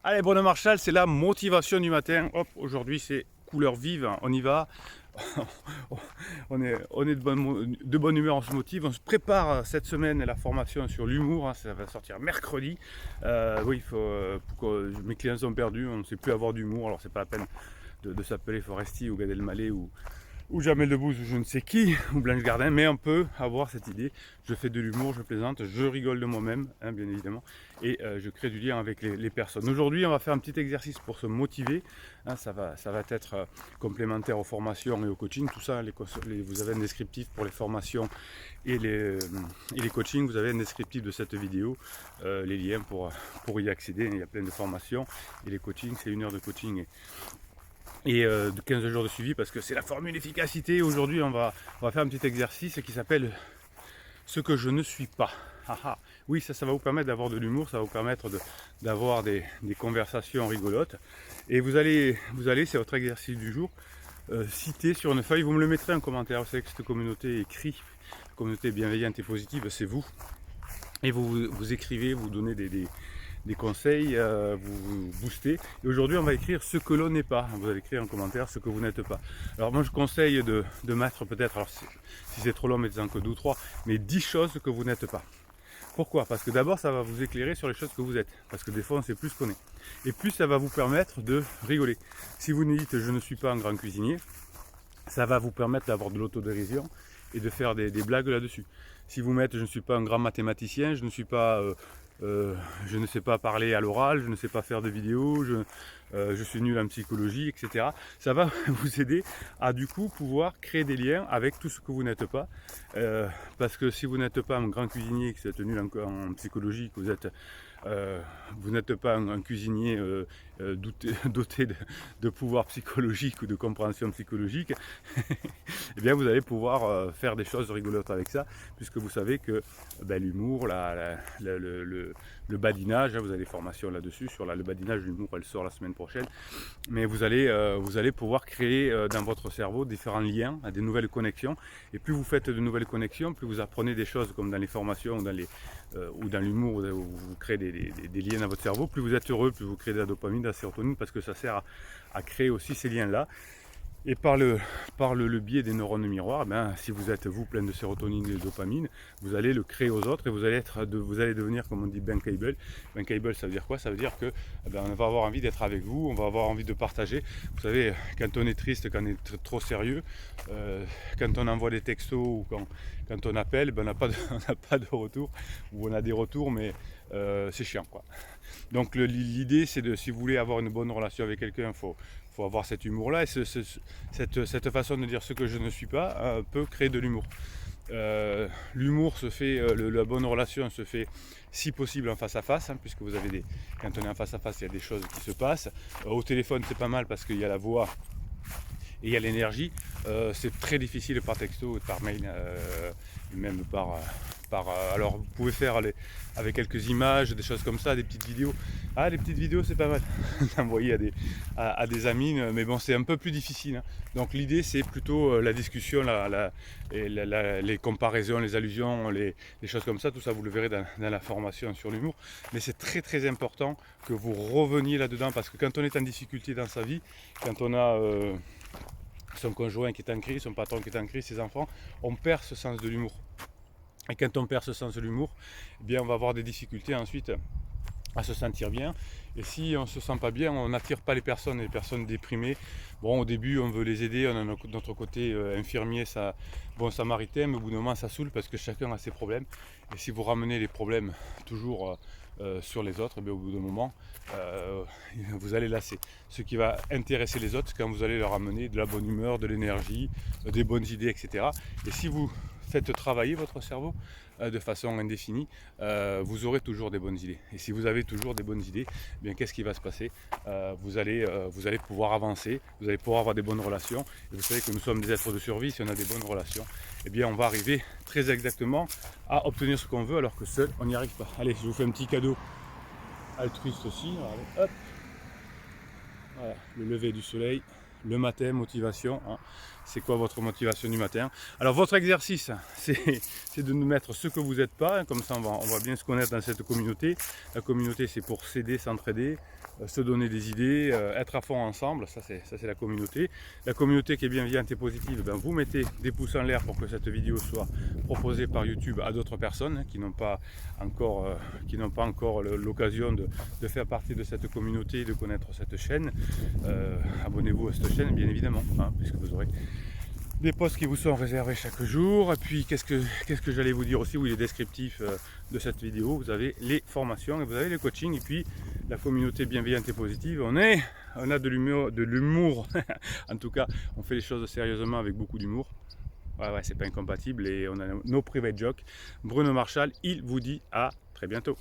Allez, Bruno Marchal, c'est la motivation du matin. Hop, aujourd'hui c'est couleur vive, hein, on y va. on est de bonne humeur, on se motive. On se prépare cette semaine la formation sur l'humour, hein, ça va sortir mercredi. Oui, mes clients sont perdus, on ne sait plus avoir d'humour, alors c'est pas la peine de s'appeler Foresti ou Gad Elmaleh ou Jamel Debbouze ou je ne sais qui, ou Blanche Gardin, mais on peut avoir cette idée. Je fais de l'humour, je plaisante, je rigole de moi-même, hein, bien évidemment, et je crée du lien avec les personnes. Aujourd'hui, on va faire un petit exercice pour se motiver, hein, ça va être complémentaire aux formations et au coaching, tout ça, vous avez un descriptif pour les formations et les coachings, vous avez un descriptif de cette vidéo, les liens pour y accéder, il y a plein de formations, et les coachings, c'est 1 heure de coaching et de 15 jours de suivi parce que c'est la formule efficacité. Aujourd'hui on va faire un petit exercice qui s'appelle ce que je ne suis pas. Oui, ça va vous permettre d'avoir de l'humour, ça va vous permettre d'avoir des conversations rigolotes. Et vous allez, c'est votre exercice du jour, citer sur une feuille, vous me le mettrez en commentaire. Vous savez que cette communauté écrit, communauté bienveillante et positive, c'est vous. Et vous écrivez, vous donnez des conseils, vous boostez. Et aujourd'hui, on va écrire ce que l'on n'est pas. Vous allez écrire en commentaire ce que vous n'êtes pas. Alors moi, je conseille de mettre peut-être, alors si c'est trop long, mettez-en que 2 ou 3, mais 10 choses que vous n'êtes pas. Pourquoi? Parce que d'abord, ça va vous éclairer sur les choses que vous êtes. Parce que des fois, on sait plus ce qu'on est. Et plus, ça va vous permettre de rigoler. Si vous nous dites « je ne suis pas un grand cuisinier », ça va vous permettre d'avoir de l'autodérision et de faire des blagues là-dessus. Si vous mettez « je ne suis pas un grand mathématicien, je ne suis pas... je ne sais pas parler à l'oral, je ne sais pas faire de vidéos, je suis nul en psychologie, etc. » Ça va vous aider à du coup pouvoir créer des liens avec tout ce que vous n'êtes pas. Parce que si vous n'êtes pas un grand cuisinier, que vous êtes nul en psychologie, que vous n'êtes pas un cuisinier doté de pouvoir psychologique ou de compréhension psychologique, et bien vous allez pouvoir faire des choses rigolotes avec ça, puisque vous savez que l'humour, le badinage, hein, vous avez des formations là-dessus, sur le badinage, l'humour, elle sort la semaine prochaine, mais vous allez pouvoir créer dans votre cerveau différents liens, des nouvelles connexions, et plus vous faites de nouvelles connexions, plus vous apprenez des choses comme dans les formations ou dans l'humour, où vous créez des liens dans votre cerveau, plus vous êtes heureux, plus vous créez de la dopamine, de la sérotonine, parce que ça sert à créer aussi ces liens-là. Et par le biais des neurones miroirs, si vous êtes vous plein de sérotonine et de dopamine, vous allez le créer aux autres et vous allez devenir, comme on dit, bankable. Bankable, ça veut dire quoi? Ça veut dire que on va avoir envie d'être avec vous, on va avoir envie de partager. Vous savez, quand on est triste, quand on est trop sérieux, quand on envoie des textos ou quand on appelle, on n'a pas de retour, ou on a des retours, mais c'est chiant, quoi. Donc l'idée, c'est si vous voulez avoir une bonne relation avec quelqu'un, il faut avoir cet humour-là, et cette façon de dire ce que je ne suis pas peut créer de l'humour. L'humour se fait, la bonne relation se fait si possible en face à face, hein, puisque quand on est en face à face, il y a des choses qui se passent. Au téléphone, c'est pas mal parce qu'il y a la voix et il y a l'énergie. C'est très difficile par texto, par mail, et même alors vous pouvez faire avec quelques images, des choses comme ça, des petites vidéos. Les petites vidéos, c'est pas mal d'envoyer à des amis, mais bon, c'est un peu plus difficile, hein. Donc l'idée, c'est plutôt la discussion, les comparaisons, les allusions, les choses comme ça. Tout ça, vous le verrez dans la formation sur l'humour. Mais c'est très très important que vous reveniez là-dedans, parce que quand on est en difficulté dans sa vie, quand on a son conjoint qui est en crise, son patron qui est en crise, ses enfants, on perd ce sens de l'humour. Et quand on perd ce sens de l'humour, eh bien on va avoir des difficultés ensuite à se sentir bien. Et si on ne se sent pas bien, on n'attire pas les personnes déprimées. Bon, au début, on veut les aider, on a notre côté infirmier, bon samaritain, mais au bout d'un moment, ça saoule parce que chacun a ses problèmes. Et si vous ramenez les problèmes toujours sur les autres, eh bien, au bout d'un moment, vous allez lasser. Ce qui va intéresser les autres, c'est quand vous allez leur amener de la bonne humeur, de l'énergie, des bonnes idées, etc. Et si vous faites travailler votre cerveau de façon indéfinie, vous aurez toujours des bonnes idées. Et si vous avez toujours des bonnes idées, eh bien qu'est-ce qui va se passer? Vous allez pouvoir avancer, vous allez pouvoir avoir des bonnes relations. Et vous savez que nous sommes des êtres de survie. Si on a des bonnes relations, eh bien on va arriver très exactement à obtenir ce qu'on veut, alors que seul on n'y arrive pas. Allez, je vous fais un petit cadeau altruiste aussi. Allez, hop. Voilà, le lever du soleil, le matin, motivation, hein. c'est quoi votre motivation du matin. Alors votre exercice, c'est de nous mettre ce que vous n'êtes pas, hein, comme ça on va bien se connaître dans cette communauté. La communauté, c'est pour s'aider, s'entraider, se donner des idées, être à fond ensemble, ça c'est la communauté. La communauté qui est bienveillante et positive, ben, vous mettez des pouces en l'air pour que cette vidéo soit proposée par YouTube à d'autres personnes, hein, qui n'ont pas encore l'occasion de faire partie de cette communauté et de connaître cette chaîne. Abonnez-vous à cette chaîne bien évidemment, hein, puisque vous aurez des posts qui vous sont réservés chaque jour. Et puis qu'est-ce que j'allais vous dire aussi, oui, les descriptifs de cette vidéo, vous avez les formations et vous avez les coachings, et puis la communauté bienveillante et positive. On a de l'humour en tout cas on fait les choses sérieusement avec beaucoup d'humour. Ouais, c'est pas incompatible, et on a nos private jokes. Bruno Marchal, il vous dit à très bientôt.